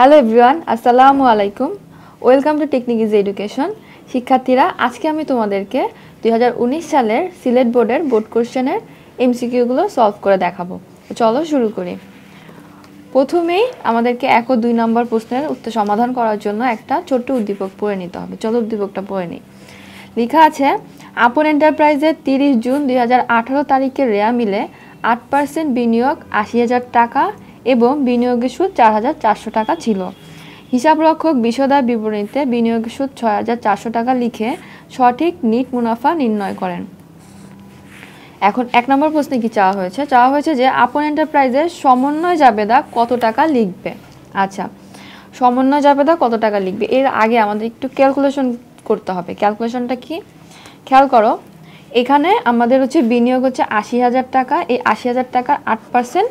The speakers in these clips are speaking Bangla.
হ্যালো এভরিওয়ান, আসসালামু আলাইকুম। Welcome to technique is education. শিক্ষার্থীরা, আজকে আমি তোমাদেরকে 2019 সালের সিলেট বোর্ডের বোর্ড কোশ্চেনের এমসিকিউগুলো সলভ করে দেখাবো। চলো শুরু করি। প্রথমেই আমাদেরকে 1 ও 2 নম্বর প্রশ্নের উত্তর সমাধান করার জন্য একটা ছোট্ট উদ্দীপক পড়ে নিতে হবে। চলো উদ্দীপকটা পড়ে নিই। লেখা আছে, আপন এন্টারপ্রাইজের 30 জুন 2018 তারিখে রেয়া মিলে 8% বিনিয়োগ 80,000 টাকা এবং বিনিয়োগের সুদ 4,400 টাকা ছিল। হিসাবরক্ষক বিশদার বিবরণীতে বিনিয়োগের সুদ 6,400 টাকা লিখে সঠিক নিট মুনাফা নির্ণয় করেন। এখন 1 নম্বর প্রশ্নে কি চাওয়া হয়েছে? চাওয়া হয়েছে যে আপন এন্টারপ্রাইজের সমন্বয় জাবেদা কত টাকা লিখবে। আচ্ছা, সমন্বয় জাবেদা কত টাকা লিখবে, এর আগে আমাদের একটু ক্যালকুলেশন করতে হবে। ক্যালকুলেশনটা কি খেয়াল করো। এখানে আমাদের হচ্ছে বিনিয়োগ হচ্ছে 80,000 টাকা। এই 80,000 টাকার 8%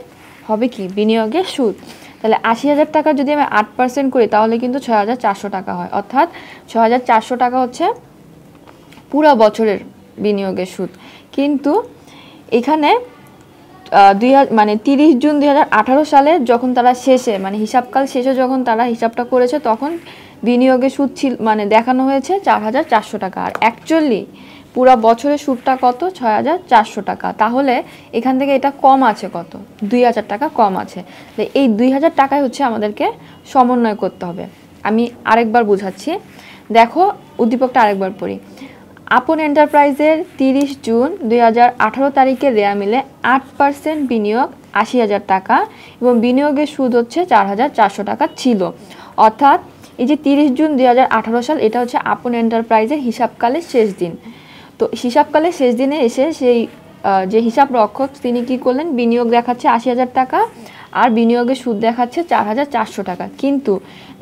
হবে কি বিনিয়োগের সুদ। তাহলে 80,000 টাকা যদি আমি 8% করি তাহলে কিন্তু 6,400 টাকা হয়। অর্থাৎ 6,400 টাকা হচ্ছে পুরো বছরের বিনিয়োগের সুদ। কিন্তু এখানে 30 জুন 2018 সালে যখন তারা শেষে হিসাবকাল শেষে যখন তারা হিসাবটা করেছে তখন বিনিয়োগের সুদ ছিল দেখানো হয়েছে 4,400 টাকা। আর অ্যাকচুয়ালি পুরো বছরের সুদটা কত? 6,400 টাকা। তাহলে এখান থেকে এটা কম আছে কত? 2,000 টাকা কম আছে। এই 2,000 টাকায় হচ্ছে আমাদেরকে সমন্বয় করতে হবে। আমি আরেকবার বুঝাচ্ছি, দেখো উদ্দীপকটা আরেকবার পড়ি। আপন এন্টারপ্রাইজের 30 জুন 2018 তারিখে রেয়া মিলে 8% বিনিয়োগ 80,000 টাকা এবং বিনিয়োগের সুদ হচ্ছে 4,400 টাকা ছিল। অর্থাৎ এই যে 30 জুন 2018 সাল, এটা হচ্ছে আপন এন্টারপ্রাইজের হিসাবকালের শেষ দিন। তো হিসাবকালের শেষ দিনে এসে সেই যে হিসাব রক্ষক তিনি কি করলেন, বিনিয়োগ দেখাচ্ছে 80,000 টাকা আর বিনিয়োগের সুদ দেখাচ্ছে 4,400 টাকা। কিন্তু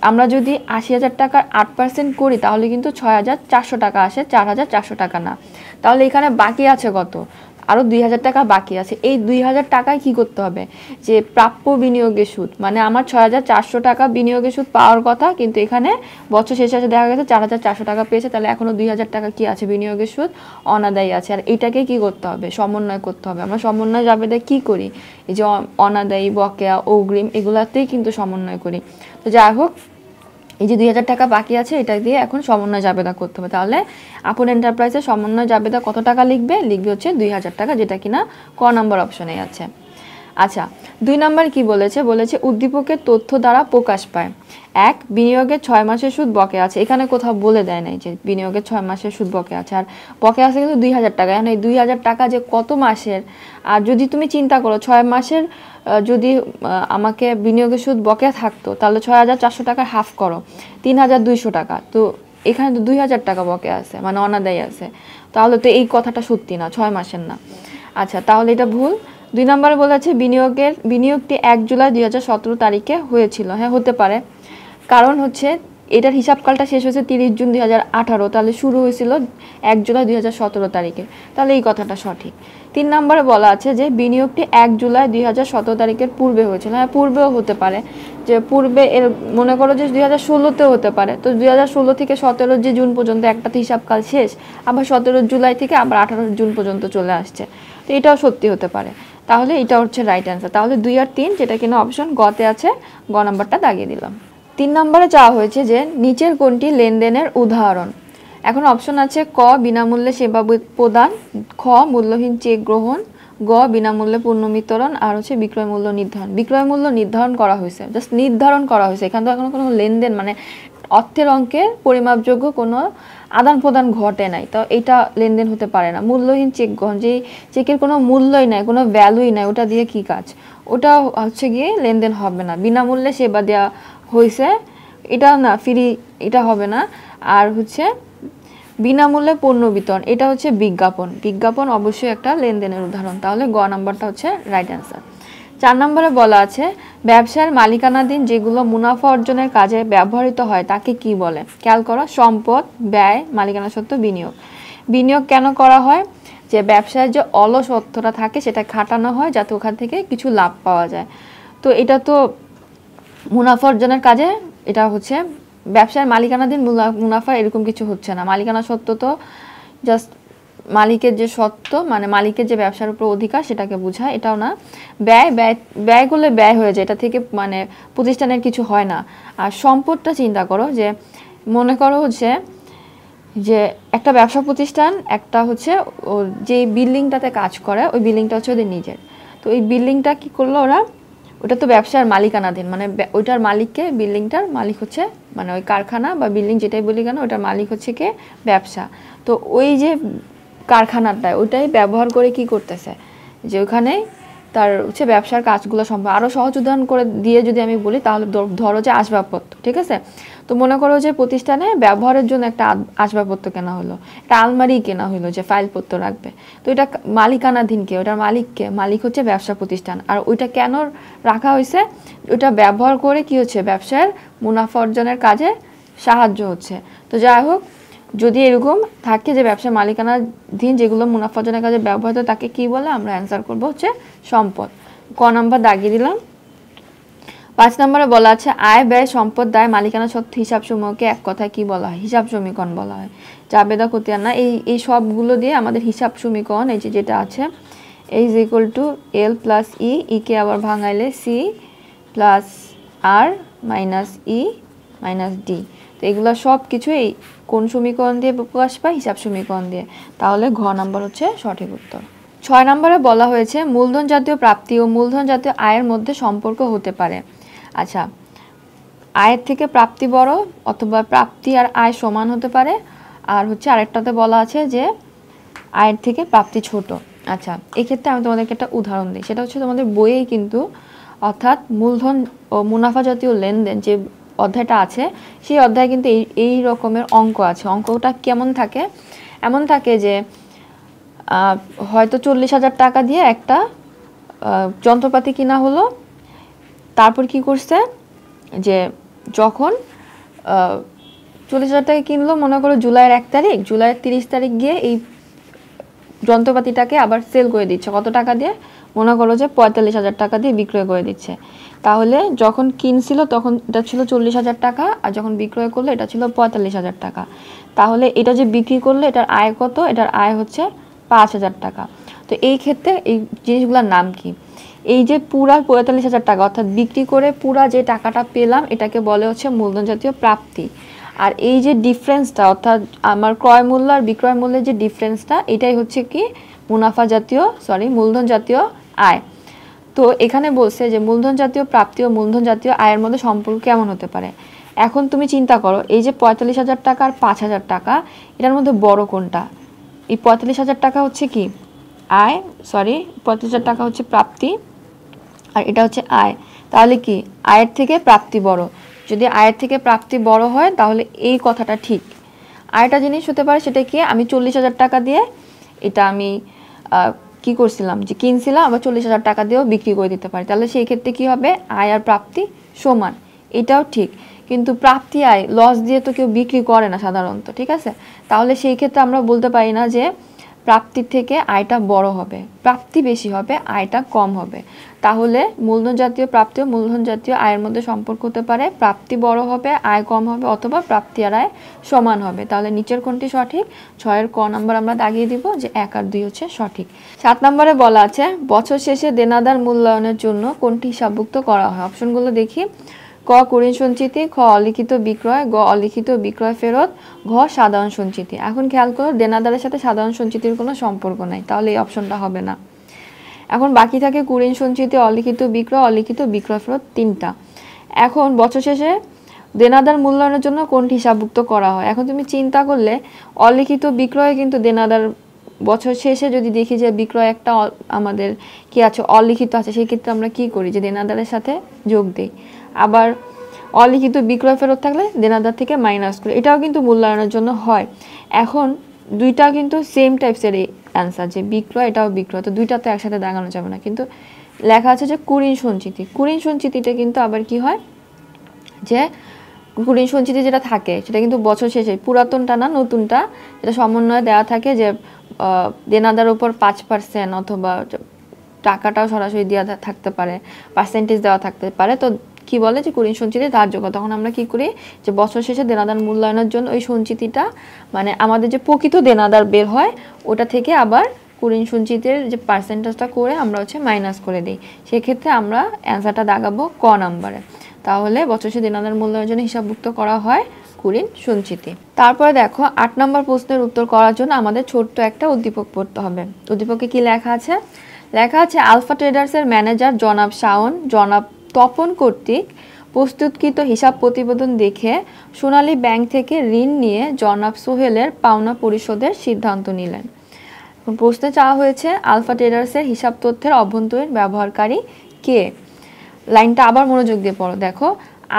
আমরা যদি 80,000 টাকার 8% করি তাহলে কিন্তু 6,400 টাকা আসে, 4,400 টাকা না। তাহলে এখানে বাকি আছে কত? আরও 2,000 টাকা বাকি আছে। এই 2,000 টাকায় কি করতে হবে, যে প্রাপ্য বিনিয়োগের সুদ, আমার 6,400 টাকা বিনিয়োগের সুদ পাওয়ার কথা, কিন্তু এখানে বছর শেষে দেখা গেছে 4,400 টাকা পেয়েছে। তাহলে এখনও 2,000 টাকা কি আছে, বিনিয়োগের সুদ অনাদায়ী আছে। আর এটাকে কি করতে হবে, সমন্বয় করতে হবে। আমরা সমন্বয় জাবেদা কি করি, এই যে অনাদায়ী, বকেয়া, অগ্রিম, এগুলাতেই কিন্তু সমন্বয় করি। তো যাই হোক, এই যে 2,000 টাকা বাকি আছে, এটা দিয়ে এখন সমন্বয় জাবেদা করতে হবে। তাহলে আপন এন্টারপ্রাইজের সমন্বয় জাবেদা কত টাকা লিখবে হচ্ছে 2,000 টাকা, যেটা কিনা ক নম্বর অপশনে আছে। আচ্ছা, 2 নম্বর কি বলেছে? বলেছে উদ্দীপকের তথ্য দ্বারা প্রকাশ পায়। 1, বিনিয়োগের 6 মাসের সুদ বকে আছে। এখানে কোথাও বলে দেয় নাই যে বিনিয়োগের 6 মাসের সুদ বকে আছে। আর বকে আছে কিন্তু 2,000 টাকা। এখন এই 2,000 টাকা যে কত মাসের, আর যদি তুমি চিন্তা করো 6 মাসের যদি আমাকে বিনিয়োগের সুদ বকেয়া থাকতো তাহলে 6,400 টাকার হাফ করো, 3,200 টাকা। তো এখানে তো 2,000 টাকা বকেয়া আছে, অনাদায়ী আছে। তাহলে তো এই কথাটা সত্যি না, 6 মাসের না। আচ্ছা, তাহলে এটা ভুল। 2 নম্বরে বলেছে বিনিয়োগটি 1 জুলাই 2017 তারিখে হয়েছিল। হ্যাঁ, হতে পারে, কারণ হচ্ছে এটার হিসাবকালটা শেষ হয়েছে 30 জুন 2018, তাহলে শুরু হয়েছিল 1 জুলাই 2017 তারিখে। তাহলে এই কথাটা সঠিক। 3 নম্বরে বলা আছে যে বিনিয়োগটি 1 জুলাই 2017 তারিখের পূর্বে হয়েছিল। হ্যাঁ, পূর্বেও হতে পারে, যে পূর্বে এর মনে করো যে 2016তেও হতে পারে। তো 2016 থেকে 17 যে জুন পর্যন্ত একটাতে হিসাবকাল শেষ, আবার 17 জুলাই থেকে আবার 18 জুন পর্যন্ত চলে আসছে। তো এটাও সত্যি হতে পারে। তাহলে এটা হচ্ছে রাইট অ্যান্সার। তাহলে 2 আর 3, যেটা কিনা অপশন গতে আছে, গ নাম্বারটা দাগিয়ে দিলাম। 3 নম্বরে চাওয়া হয়েছে যে নিচের কোনটি লেনদেনের উদাহরণ। এখন অপশন আছে ক, বিনামূল্যে সেবা প্রদান, খ, মূল্যহীন চেক গ্রহণ, গ, বিনামূল্যে পণ্য বিতরণ, আর হচ্ছে বিক্রয় মূল্য নির্ধারণ। বিক্রয় মূল্য নির্ধারণ করা হয়েছে, জাস্ট নির্ধারণ করা হয়েছে। এখানে তো এখনো কোনো লেনদেন অর্থের অঙ্কের পরিমাপযোগ্য কোনো আদান প্রদান ঘটে নাই, তো এটা লেনদেন হতে পারে না। মূল্যহীন চেক গ্রহণ, যে চেকের কোনো মূল্যই নাই, কোনো ভ্যালুই নাই, ওটা দিয়ে কি কাজ, ওটা হচ্ছে গিয়ে লেনদেন হবে না। বিনামূল্যে সেবা দেওয়া হয়েছে, এটা না, ফ্রি, এটা হবে না। আর হচ্ছে বিনামূল্যে পণ্য বিতরণ, এটা হচ্ছে বিজ্ঞাপন। বিজ্ঞাপন অবশ্যই একটা লেনদেনের উদাহরণ। তাহলে গ নাম্বারটা হচ্ছে রাইট অ্যান্সার। 4 নম্বরে বলা আছে ব্যবসার মালিকানাধীন যেগুলো মুনাফা অর্জনের কাজে ব্যবহৃত হয় তাকে কি বলে। খেয়াল করো, সম্পদ, ব্যয়, মালিকানা সত্ত্ব, বিনিয়োগ। বিনিয়োগ কেন করা হয়, যে ব্যবসায় যে অলস অর্থটা থাকে সেটা খাটানো হয় যাতে ওখান থেকে কিছু লাভ পাওয়া যায়। তো এটা তো মুনাফা অর্জনের কাজে, এটা হচ্ছে ব্যবসার মালিকানাধীন মুনাফা, এরকম কিছু হচ্ছে না। মালিকানা সত্ত্ব তো জাস্ট মালিকের যে সত্ত্ব মানে মালিকের যে ব্যবসার উপর অধিকার সেটাকে বোঝায়, এটাও না। ব্যয় ব্যয় ব্যয় করলে ব্যয় হয়ে যায়, এটা থেকে মানে প্রতিষ্ঠানের কিছু হয় না। আর সম্পদটা চিন্তা করো, যে মনে করো হচ্ছে যে একটা ব্যবসা প্রতিষ্ঠান, একটা হচ্ছে যে বিল্ডিংটাতে কাজ করে ওই বিল্ডিংটা হচ্ছে ওদের নিজের। তো এই বিল্ডিংটা কি করলো ওরা, ওটা তো ব্যবসার মালিকানাধীন, মানে ওইটার মালিককে, বিল্ডিংটার মালিক হচ্ছে মানে ওই কারখানা বা বিল্ডিং যেটাই বলি কেন ওটার মালিক হচ্ছে কে, ব্যবসা। তো ওই যে কারখানাটায় ওইটাই ব্যবহার করে কি করতেছে, যে ওখানে তার হচ্ছে ব্যবসার কাজগুলো সম্ভব। আরও সহজ উদাহরণ করে দিয়ে যদি আমি বলি তাহলে ধরো যে আসবাবপত্র, ঠিক আছে। তো মনে করো যে প্রতিষ্ঠানে ব্যবহারের জন্য একটা আসবাবপত্র কেনা হলো, একটা আলমারি কেনা হলো যে ফাইলপত্র রাখবে। তো এটা মালিকানাধীন কে, ওটার মালিককে, মালিক হচ্ছে ব্যবসা প্রতিষ্ঠান। আর ওইটা কেন রাখা হয়েছে, ওইটা ব্যবহার করে কি হচ্ছে, ব্যবসার মুনাফা অর্জনের কাজে সাহায্য হচ্ছে। তো যাই হোক, যদি এরকম থাকে যে ব্যবসার মালিকানাধীন যেগুলো মুনাফা অর্জনের কাজে ব্যবহৃত, তাকে কি বলে, আমরা অ্যান্সার করব হচ্ছে সম্পদ। ক নাম্বার দাগিয়ে দিলাম। 5 নম্বরে বলা আছে আয় ব্যয় সম্পদ দায় মালিকানা সত্ত্ব হিসাব সমূহকে এক কথায় কি বলা হয়, হিসাব সমীকরণ বলা হয়। জাবেদা খতিয়ান না, এই সবগুলো দিয়ে আমাদের হিসাব সমীকরণ, এই যেটা আছে A = L + E, E কে আবার ভাঙাইলে C + R - E - D। তো এগুলো সব কিছু এই কোন সমীকরণ দিয়ে প্রকাশ পায়, হিসাব সমীকরণ দিয়ে। তাহলে ঘ নাম্বার হচ্ছে সঠিক উত্তর। 6 নম্বরে বলা হয়েছে মূলধন জাতীয় প্রাপ্তি ও মূলধন জাতীয় আয়ের মধ্যে সম্পর্ক হতে পারে। আচ্ছা, আয়ের থেকে প্রাপ্তি বড় অথবা প্রাপ্তি আর আয় সমান হতে পারে। আর হচ্ছে আরেকটাতে বলা আছে যে আয়ের থেকে প্রাপ্তি ছোট। আচ্ছা, এক্ষেত্রে আমি তোমাদেরকে একটা উদাহরণ দিই, সেটা হচ্ছে তোমাদের বইয়েই কিন্তু, অর্থাৎ মূলধন ও মুনাফা জাতীয় লেনদেন যে অধ্যায়টা আছে সেই অধ্যায়ে কিন্তু এই রকমের অঙ্ক আছে। অঙ্কটা কেমন থাকে, এমন থাকে যে হয়তো 40,000 টাকা দিয়ে একটা যন্ত্রপাতি কিনা হলো, তারপর কি করছে যে যখন 40,000 টাকা কিনলো, মনে করো জুলাইয়ের 1 তারিখ, জুলাইয়ের 30 তারিখ গিয়ে এই যন্ত্রপাতিটাকে আবার সেল করে দিচ্ছে কত টাকা দিয়ে, মনে করো যে 45,000 টাকা দিয়ে বিক্রয় করে দিচ্ছে। তাহলে যখন কিনছিল তখন এটা ছিল 40,000 টাকা, আর যখন বিক্রয় করলো এটা ছিল 45,000 টাকা। তাহলে এটা যে বিক্রি করলো এটার আয় কত, এটার আয় হচ্ছে 5,000 টাকা। তো এই ক্ষেত্রে এই জিনিসগুলোর নাম কি, এই যে পুরা 45,000 টাকা অর্থাৎ বিক্রি করে পুরা যে টাকাটা পেলাম এটাকে বলে হচ্ছে মূলধন জাতীয় প্রাপ্তি। আর এই যে ডিফারেন্সটা অর্থাৎ আমার ক্রয় মূল্য আর বিক্রয় মূল্যের যে ডিফারেন্সটা, এটাই হচ্ছে কি মূলধন জাতীয় আয়। তো এখানে বলছে যে মূলধন জাতীয় প্রাপ্তি ও মূলধন জাতীয় আয়ের মধ্যে সম্পর্ক কেমন হতে পারে। এখন তুমি চিন্তা করো, এই যে 45,000 টাকা আর 5,000 টাকা, এটার মধ্যে বড় কোনটা? এই 45,000 টাকা হচ্ছে কি আয়, 45,000 টাকা হচ্ছে প্রাপ্তি, আর এটা হচ্ছে আয়। তাহলে কি আয়ের থেকে প্রাপ্তি বড়? যদি আয়ের থেকে প্রাপ্তি বড় হয় তাহলে এই কথাটা ঠিক। আরেকটা জিনিস হতে পারে, সেটা কি, আমি 40,000 টাকা দিয়ে এটা আমি কি করছিলাম, যে কিনছিলাম, আবার 40,000 টাকা দিয়েও বিক্রি করে দিতে পারি। তাহলে সেই ক্ষেত্রে কি হবে, আয় আর প্রাপ্তি সমান, এটাও ঠিক। কিন্তু প্রাপ্তি আয় লস দিয়ে তো কেউ বিক্রি করে না সাধারণত, ঠিক আছে। তাহলে সেই ক্ষেত্রে আমরা বলতে পারি না যে প্রাপ্তির থেকে আয়টা বড় হবে, প্রাপ্তি বেশি হবে, আয়টা কম হবে। তাহলে মূলধন জাতীয় প্রাপ্তি ও মূলধন জাতীয় আয়ের মধ্যে সম্পর্ক হতে পারে প্রাপ্তি বড় হবে, আয় কম হবে, অথবা প্রাপ্তি আর আয় সমান হবে। তাহলে নিচের কোনটি সঠিক? 6-এর ক নাম্বার আমরা দাগিয়ে দিব যে 1 আর 2 হচ্ছে সঠিক। 7 নম্বরে বলা আছে বছর শেষে দেনাদার মূল্যায়নের জন্য কোনটি হিসাবভুক্ত করা হয়। অপশনগুলো দেখি। ক কুরিন সঞ্চিতি, খ অলিখিত বিক্রয়, গ অলিখিত বিক্রয় ফেরত, ঘ সাধারণ সঞ্চিতি। এখন খেয়াল করো, দেনাদারের সাথে সাধারণ সঞ্চিতির কোনো সম্পর্ক নাই, তাহলে এই অপশনটা হবে না। এখন বাকি থাকে কুরিন সঞ্চিতি, অলিখিত বিক্রয়, অলিখিত বিক্রয় ফেরত, 3টা। এখন বছর শেষে দেনাদার মূল্যায়নের জন্য কোনটি হিসাবভুক্ত করা হয়। এখন তুমি চিন্তা করলে অলিখিত বিক্রয় কিন্তু দেনাদার বছর শেষে যদি দেখি যে বিক্রয় একটা আমাদের কি আছে, অলিখিত আছে, সেই ক্ষেত্রে আমরা কি করি, যে দেনাদারের সাথে যোগ দিই। আবার অলিখিত বিক্রয় ফেরত থাকলে দেনাদার থেকে মাইনাস করি, এটাও কিন্তু মূল্যায়নের জন্য হয়। এখন দুইটা কিন্তু সেম টাইপসের অ্যান্সার, যে বিক্রয় এটাও বিক্রয়, তো দুইটা তো একসাথে দেখানো যাবে না। কিন্তু লেখা আছে যে কুরিন সঞ্চিতি, কুরিন সঞ্চিতিটা কিন্তু আবার কি হয়, যে কুরিন সঞ্চিতি যেটা থাকে সেটা কিন্তু বছর শেষে, পুরাতনটা না নতুনটা, যেটা সমন্বয়ে দেওয়া থাকে যে দেনাদার উপর 5% অথবা টাকাটাও সরাসরি দেওয়া থাকতে পারে, পার্সেন্টেজ দেওয়া থাকতে পারে। তো কি বলে যে কুরিন সঞ্চিতি ধার্য করা, তখন আমরা কি করি যে বছর শেষে দেনাদার মূল্যায়নের জন্য ওই সঞ্চিতিটা মানে আমাদের যে প্রকৃত দেনাদার বের হয় ওটা থেকে আবার কুরিন সঞ্চিতির যে পার্সেন্টেজটা করে আমরা হচ্ছে মাইনাস করে দিই। সেক্ষেত্রে আমরা অ্যান্সারটা দাগাবো ক নাম্বারে। তাহলে বছর শেষে দেনাদার মূল্যায়নের জন্য হিসাবভুক্ত করা হয় কুরিন সঞ্চিতি। তারপরে দেখো 8 নম্বর প্রশ্নের উত্তর করার জন্য আমাদের ছোট্ট একটা উদ্দীপক পড়তে হবে। উদ্দীপকে কি লেখা আছে? লেখা আছে আলফা ট্রেডার্সের ম্যানেজার জনাব শাওন জনাব তপন কর্তৃক প্রস্তুতকৃত হিসাব প্রতিবেদন দেখে সোনালী ব্যাংক থেকে ঋণ নিয়ে জনাব সোহেলের পাওনা পরিশোধের সিদ্ধান্ত নিলেন। প্রশ্নে চাওয়া হয়েছে আলফা ট্রেডার্সের হিসাব তথ্যের অভ্যন্তরীণ ব্যবহারকারী কে। লাইনটা আবার মনোযোগ দিয়ে পড়ো। দেখো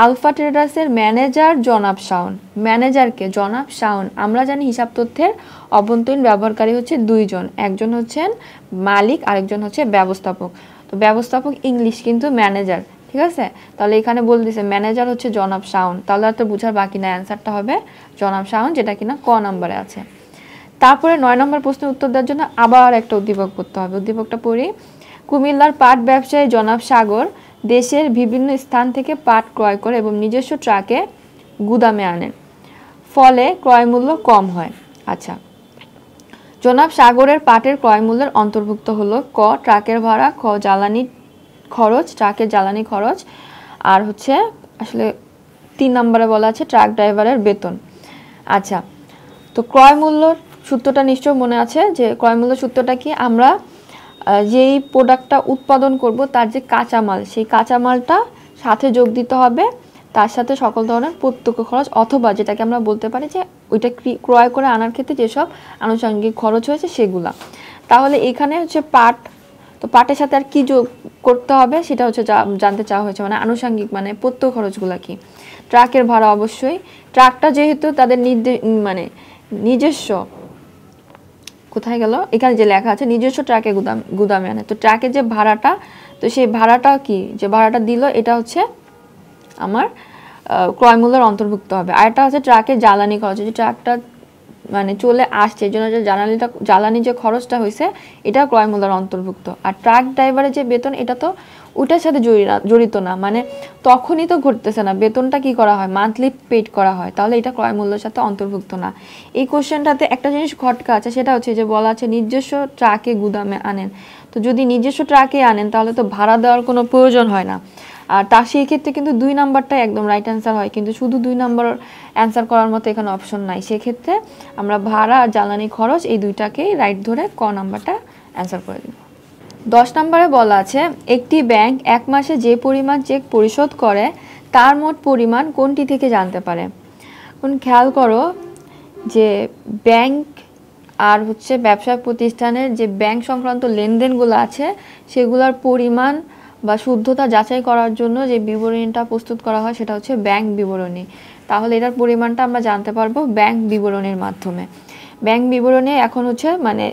আলফা ট্রেডার্সের ম্যানেজার জনাব শাওন, ম্যানেজারকে জনাব শাওন। আমরা জানি হিসাব তথ্যের অভ্যন্তরীণ ব্যবহারকারী হচ্ছে দুইজন, একজন হচ্ছেন মালিক আরেকজন হচ্ছে ব্যবস্থাপক। তো ব্যবস্থাপক ইংলিশ কিন্তু ম্যানেজার, ঠিক আছে। তাহলে এখানে বলে দিছে ম্যানেজার হচ্ছে জনাব শাওন, তাহলে আর তো বোঝার বাকি না, অ্যান্সারটা হবে জনাব শাওন, যেটা কিনা ক নম্বরে আছে। তারপরে 9 নম্বর প্রশ্নের উত্তর দেওয়ার জন্য আবার একটা উদ্দীপক পড়তে হবে। উদ্দীপকটা পড়ি। কুমিল্লার পাট ব্যবসায়ী জনাব সাগর দেশের বিভিন্ন স্থান থেকে পাট ক্রয় করে এবং নিজস্ব ট্রাকে গুদামে আনেন, ফলে ক্রয় মূল্য কম হয়। আচ্ছা, জনাব সাগরের পাটের ক্রয় মূল্যের অন্তর্ভুক্ত হলো ক ট্রাকের ভাড়া, খ জ্বালানি খরচ, ট্রাকের জ্বালানি খরচ, আর হচ্ছে আসলে 3 নম্বরে বলা আছে ট্রাক ড্রাইভারের বেতন। আচ্ছা, তো ক্রয় মূল্য সূত্রটা নিশ্চয় মনে আছে যে ক্রয় মূল্য সূত্রটা কি, আমরা যেই প্রোডাক্টটা উৎপাদন করব তার যে কাঁচামাল, সেই কাঁচামালটা সাথে যোগ দিতে হবে, তার সাথে সকল ধরনের প্রত্যক্ষ খরচ অথবা যেটাকে আমরা বলতে পারি যে ওইটা ক্রয় করে আনার ক্ষেত্রে যেসব আনুষঙ্গিক খরচ হয়েছে সেগুলা। তাহলে এখানে হচ্ছে পাট, তো পাটের সাথে আর কি যোগ করতে হবে সেটা হচ্ছে জানতে চাওয়া হয়েছে, মানে আনুষঙ্গিক মানে প্রত্যক্ষ খরচগুলো কি। ট্রাকের ভাড়া অবশ্যই, ট্রাকটা যেহেতু তাদের নিজস্ব, কোথায় গেল, এখানে যে লেখা আছে নিজস্ব ট্রাকে গুদামে আনে, তো ট্রাকের যে ভাড়াটা, তো সেই ভাড়াটা কি, যে ভাড়াটা দিল এটা হচ্ছে আমার ক্রয় মূল্যের অন্তর্ভুক্ত হবে। আর এটা হচ্ছে ট্রাকের জ্বালানি খরচ, যে ট্রাকটা মানে চলে আসছে এই জন্য যে জ্বালানি যে খরচটা হয়েছে এটা ক্রয় মূল্যের অন্তর্ভুক্ত। আর ট্রাক ড্রাইভারের যে বেতন এটা তো ওইটার সাথে জড়িত না, মানে তখনই তো ঘটতেছে না, বেতনটা কি করা হয় মান্থলি পেড করা হয়, তাহলে এটা ক্রয় মূল্যের সাথে অন্তর্ভুক্ত না। এই কোশ্চেনটাতে একটা জিনিস খটকা আছে, সেটা হচ্ছে যে বলা আছে নিজস্ব ট্রাকে গুদামে আনেন, তো যদি নিজস্ব ট্রাকে আনেন তাহলে তো ভাড়া দেওয়ার কোনো প্রয়োজন হয় না, আর তার সেই ক্ষেত্রে কিন্তু 2 নাম্বারটাই একদম রাইট অ্যান্সার হয়, কিন্তু শুধু 2 নাম্বার অ্যান্সার করার মতো এখানে অপশন নাই। সেক্ষেত্রে আমরা ভাড়া আর জ্বালানি খরচ এই দুইটাকেই রাইট ধরে ক নাম্বারটা অ্যান্সার করে দিব। 10 নম্বরে বলা আছে একটি ব্যাংক এক মাসে যে পরিমাণ চেক পরিশোধ করে তার মোট পরিমাণ কোনটি থেকে জানতে পারে। এখন খেয়াল করো যে ব্যাংক আর হচ্ছে ব্যবসা প্রতিষ্ঠানের যে ব্যাংক সংক্রান্ত লেনদেনগুলো আছে সেগুলোর পরিমাণ বা শুদ্ধতা যাচাই করার জন্য যে বিবরণীটা প্রস্তুত করা হয় সেটা হচ্ছে ব্যাংক বিবরণী। তাহলে এটার পরিমাণটা আমরা জানতে পারবো ব্যাংক বিবরণীর মাধ্যমে। ব্যাংক বিবরণী এখন হচ্ছে মানে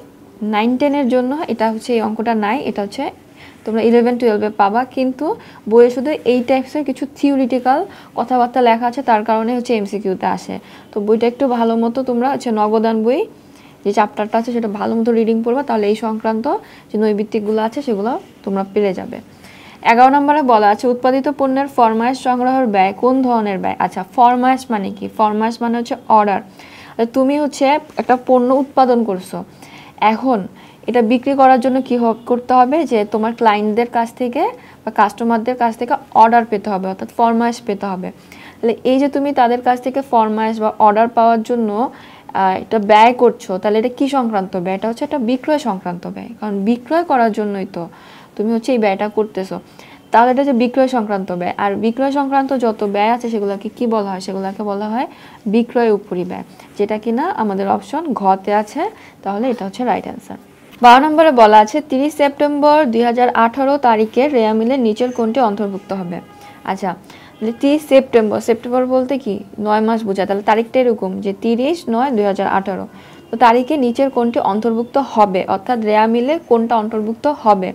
9-10-এর জন্য এটা হচ্ছে এই অঙ্কটা নাই, এটা হচ্ছে তোমরা 11-12-এ পাবা, কিন্তু বইয়ে শুধু এই টাইপসের কিছু থিওরিটিক্যাল কথাবার্তা লেখা আছে, তার কারণে হচ্ছে এমসিকিউতে আসে। তো বইটা একটু ভালো মতো তোমরা হচ্ছে নগদান বই যে চ্যাপ্টারটা আছে সেটা ভালো মতো রিডিং করবা, তাহলে এই সংক্রান্ত যে নৈবিত্তিকগুলো আছে সেগুলো তোমরা পেরে যাবে। 11 নম্বরে বলা আছে উৎপাদিত পণ্যের ফরমায়েশ সংগ্রহের ব্যয় কোন ধরনের ব্যয়। আচ্ছা, ফরমায়েশ মানে কি? ফরমায়েশ মানে হচ্ছে অর্ডার। তুমি হচ্ছে একটা পণ্য উৎপাদন করছো, এখন এটা বিক্রি করার জন্য কি করতে হবে যে তোমার ক্লায়েন্টদের কাছ থেকে বা কাস্টমারদের কাছ থেকে অর্ডার পেতে হবে, অর্থাৎ ফরমায়েশ পেতে হবে। তাহলে এই যে তুমি তাদের কাছ থেকে ফরমায়েশ বা অর্ডার পাওয়ার জন্য এটা ব্যয় করছো, তাহলে এটা কি সংক্রান্ত ব্যয়? এটা হচ্ছে একটা বিক্রয় সংক্রান্ত ব্যয়, কারণ বিক্রয় করার জন্যই তো তুমি হচ্ছে এই ব্যয়টা করতেছো। তাহলে এটা হচ্ছে বিক্রয় সংক্রান্ত ব্যয়। আর বিক্রয় সংক্রান্ত যত ব্যয় আছে সেগুলোকে কি বলা হয়? সেগুলোকে বলা হয় বিক্রয় উপরি ব্যয়, যেটা কিনা আমাদের অপশন ঘতে আছে। তাহলে এটা হচ্ছে রাইট অ্যান্সার। 12 নম্বরে বলা আছে 30 সেপ্টেম্বর 2018 তারিখে রেয়া মিলের নিচের কোনটি অন্তর্ভুক্ত হবে। আচ্ছা, 30 সেপ্টেম্বর, সেপ্টেম্বর বলতে কি 9 মাস বোঝায়, তাহলে তারিখটা এরকম যে 30/9/2018। তো তারিখে নিচের কোনটি অন্তর্ভুক্ত হবে, অর্থাৎ রেয়া মিলে কোনটা অন্তর্ভুক্ত হবে।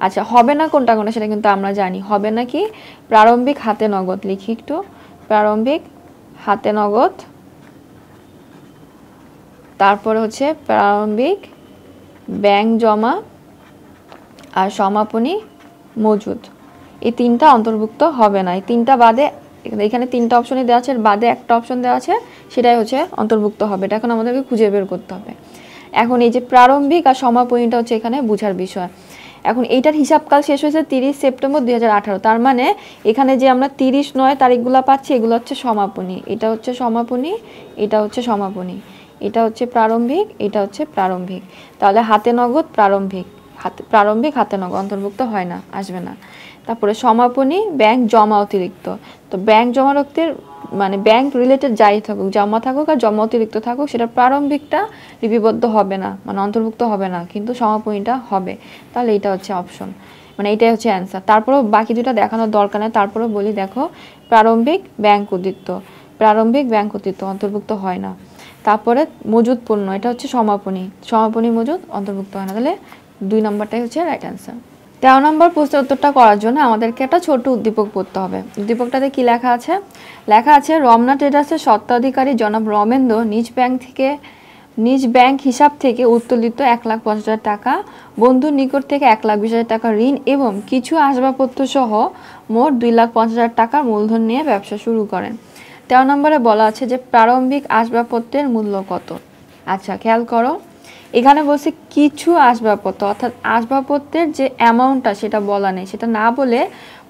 আচ্ছা, হবে না কোনটা কোনটা সেটা কিন্তু আমরা জানি। হবে না কি প্রারম্ভিক হাতে নগদ, লিখি একটু, প্রারম্ভিক হাতে নগদ, তারপরে হচ্ছে প্রারম্ভিক ব্যাংক জমা আর সমাপনী মজুদ। এই তিনটা অন্তর্ভুক্ত হবে না। এই তিনটা বাদে এখানে তিনটা অপশনই দেওয়া আছে, বাদে একটা অপশন দেওয়া আছে, সেটাই হচ্ছে অন্তর্ভুক্ত হবে। এটা এখন আমাদেরকে খুঁজে বের করতে হবে। এখন এই যে প্রারম্ভিক আর সমাপনীটা হচ্ছে এখানে বোঝার বিষয়। এখন এইটার হিসাবকাল শেষ হয়েছে 30 সেপ্টেম্বর 2018। তার মানে এখানে যে আমরা 30 তারিখগুলো পাচ্ছি এগুলো হচ্ছে সমাপনী, এটা হচ্ছে সমাপনী, এটা হচ্ছে সমাপনী, এটা হচ্ছে প্রারম্ভিক, এটা হচ্ছে প্রারম্ভিক। তাহলে হাতে নগদ প্রারম্ভিক, প্রারম্ভিক হাতে নগদ অন্তর্ভুক্ত হয় না, আসবে না। তারপরে সমাপনী ব্যাংক জমা অতিরিক্ত, তো ব্যাংক জমা রক্তের মানে ব্যাংক রিলেটেড যাই থাকুক, জমা থাকুক আর জমা অতিরিক্ত থাকুক, সেটা প্রারম্ভিকটা লিপিবদ্ধ হবে না, মানে অন্তর্ভুক্ত হবে না, কিন্তু সমাপনীটা হবে। তাহলে এটা হচ্ছে অপশন, মানে এটাই হচ্ছে অ্যান্সার। তারপরেও বাকি দুটা দেখানোর দরকার নেই, তারপরেও বলি দেখো, প্রারম্ভিক ব্যাংক উদ্বৃত্ত, প্রারম্ভিক ব্যাংক উদ্বৃত্ত অন্তর্ভুক্ত হয় না। তারপরে মজুদ পণ্য, এটা হচ্ছে সমাপনী, সমাপনী মজুদ অন্তর্ভুক্ত হয় না। তাহলে 2 নম্বরটাই হচ্ছে রাইট অ্যান্সার। 13 নম্বর প্রশ্নের উত্তরটা করার জন্য আমাদেরকে একটা ছোট উদ্দীপক পড়তে হবে। উদ্দীপকটাতে কি লেখা আছে? লেখা আছে, রমনা ট্রেডার্সের স্বত্বাধিকারী জনাব রমেন্দ্র নিজ ব্যাংক হিসাব থেকে উত্তোলিত 1,50,000 টাকা, বন্ধুর নিকট থেকে 1,20,000 টাকা ঋণ এবং কিছু আসবাবপত্র সহ মোট 2,50,000 টাকার মূলধন নিয়ে ব্যবসা শুরু করেন। 13 নম্বরে বলা আছে যে প্রারম্ভিক আসবাবপত্রের মূল্য কত। আচ্ছা, খেয়াল করো, এখানে বলছে কিছু আসবাবপত্র, অর্থাৎ আসবাবপত্রের যে অ্যামাউন্টটা সেটা বলা নেই, সেটা না বলে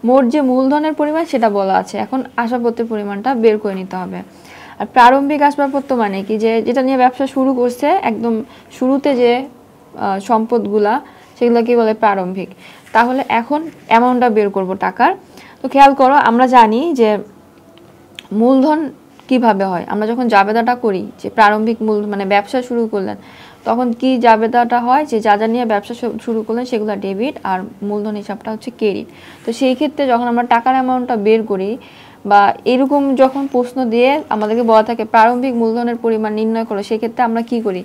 মোট যে মূলধনের পরিমাণ সেটা বলা আছে। এখন আসবাবপত্রের পরিমাণটা বের করে নিতে হবে। আর প্রারম্ভিক আসবাবপত্র মানে কি, যে যেটা নিয়ে ব্যবসা শুরু করছে একদম শুরুতে যে সম্পদগুলা, সেগুলো কি বলে প্রারম্ভিক। তাহলে এখন অ্যামাউন্টটা বের করব টাকার। তো খেয়াল করো, আমরা জানি যে মূলধন কিভাবে হয়। আমরা যখন জাবেদাটা করি যে প্রারম্ভিক মূল মানে ব্যবসা শুরু করলেন, তখন কি জাবেদাটা হয় যে যা যা নিয়ে ব্যবসা শুরু করলেন সেগুলো ডেবিট আর মূলধন হিসাবটা হচ্ছে ক্রেডিট। তো সেই ক্ষেত্রে যখন আমরা টাকার অ্যামাউন্টটা বের করি বা এরকম যখন প্রশ্ন দিয়ে আমাদেরকে বলা থাকে প্রারম্ভিক মূলধনের পরিমাণ নির্ণয় করো, সেক্ষেত্রে আমরা কি করি,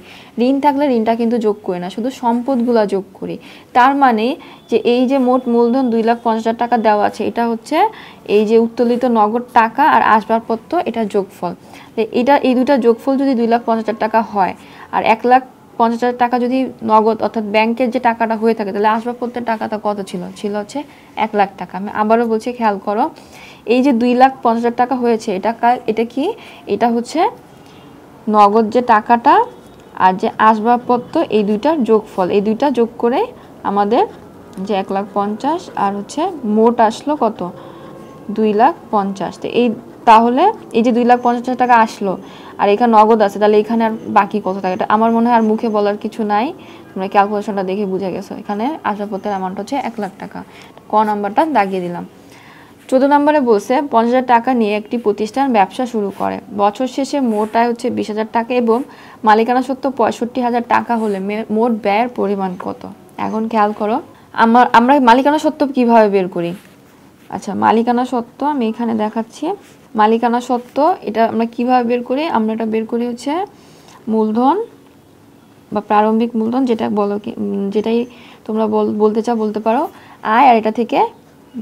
ঋণ থাকলে ঋণটা কিন্তু যোগ করি না, শুধু সম্পদগুলা যোগ করি। তার মানে যে এই যে মোট মূলধন 2,50,000 টাকা দেওয়া আছে, এটা হচ্ছে এই যে উত্তোলিত নগদ টাকা আর আসবাবপত্র এটা যোগফল। এই দুটা যোগফল যদি 2,50,000 টাকা হয় আর 1,50,000 টাকা যদি নগদ অর্থাৎ ব্যাংকের যে টাকাটা হয়ে থাকে, তাহলে আসবাবপত্রের টাকাটা কত ছিল হচ্ছে 1,00,000 টাকা। আমি আবারও বলছি, খেয়াল করো, এই যে 2,50,000 টাকা হয়েছে, এটা কি, এটা হচ্ছে নগদ যে টাকাটা আর যে আসবাবপত্র এই দুইটার যোগফল। এই দুইটা যোগ করে আমাদের যে 1,50,000 আর হচ্ছে মোট আসলো কত, 2,50,000। তো তাহলে এই যে 2,50,000 টাকা আসলো আর এখানে নগদ আছে, তাহলে এখানে আর বাকি কত থাকে, এটা আমার মনে হয় আর মুখে বলার কিছু নাই, তোমরা ক্যালকুলেশনটা দেখে বুঝে গেছো। এখানে আসবাবপত্রের অ্যামাউন্ট হচ্ছে 1,00,000 টাকা। ক নাম্বারটা দাগিয়ে দিলাম। 14 নম্বরে বলছে 50,000 টাকা নিয়ে একটি প্রতিষ্ঠান ব্যবসা শুরু করে, বছর শেষে মোট আয় হচ্ছে 20,000 টাকা এবং মালিকানা সত্ত্ব 65,000 টাকা হলে মোট ব্যয়ের পরিমাণ কত। এখন খেয়াল করো, আমরা মালিকানা সত্ত্ব কিভাবে বের করি। আচ্ছা, মালিকানা সত্ত্ব আমি এখানে দেখাচ্ছি। মালিকানা সত্ত্ব এটা আমরা কিভাবে বের করি, আমরা এটা বের করি হচ্ছে মূলধন বা প্রারম্ভিক মূলধন, যেটা বলো যেটাই তোমরা বলতে চাও বলতে পারো, আয়, আর এটা থেকে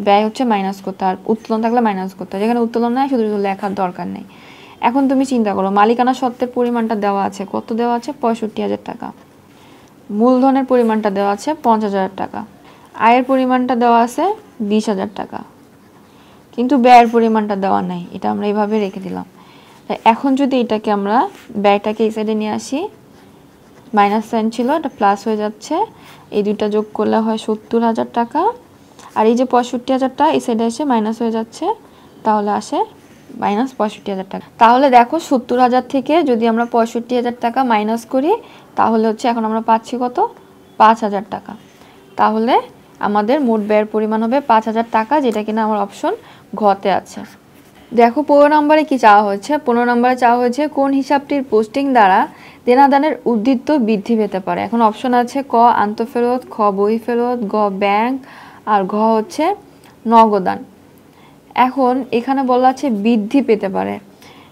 ব্যয় হচ্ছে মাইনাস করতে, আর উত্তোলন থাকলে মাইনাস করতে। যেখানে উত্তোলন নাই শুধু লেখার দরকার নেই। এখন তুমি চিন্তা করো, মালিকানা সত্ত্বের পরিমাণটা দেওয়া আছে, কত দেওয়া আছে, 65,000 টাকা। মূলধনের পরিমাণটা দেওয়া আছে 50,000 টাকা। আয়ের পরিমাণটা দেওয়া আছে 20,000 টাকা, কিন্তু ব্যয়ের পরিমাণটা দেওয়া নাই, এটা আমরা এইভাবে রেখে দিলাম। এখন যদি এটাকে আমরা ব্যয়টাকে এই সাইডে নিয়ে আসি, মাইনাস সাইন ছিল, এটা প্লাস হয়ে যাচ্ছে, এই দুইটা যোগ করলে হয় 70,000 টাকা, আর এই যে 65,000টা এই সাইডে এসে মাইনাস হয়ে যাচ্ছে, তাহলে আসে মাইনাস 65,000 টাকা। তাহলে দেখো 70,000 থেকে যদি আমরা 65,000 টাকা মাইনাস করি, তাহলে হচ্ছে এখন আমরা পাচ্ছি কত, 5,000 টাকা। তাহলে আমাদের মোট ব্যয়ের পরিমাণ হবে 5,000 টাকা, যেটা কিনা আমার অপশন ঘতে আছে। দেখো 15 নম্বরে কি চাওয়া হয়েছে। 15 নম্বরে চাওয়া হয়েছে কোন হিসাবটির পোস্টিং দ্বারা দেনাদানের উদ্বৃত্ত বৃদ্ধি পেতে পারে। এখন অপশন আছে ক আন্তঃফেরত, খ বহি ফেরত, গ ব্যাংক, আর ঘ হচ্ছে নগদান। এখন এখানে বলা আছে বৃদ্ধি পেতে পারে।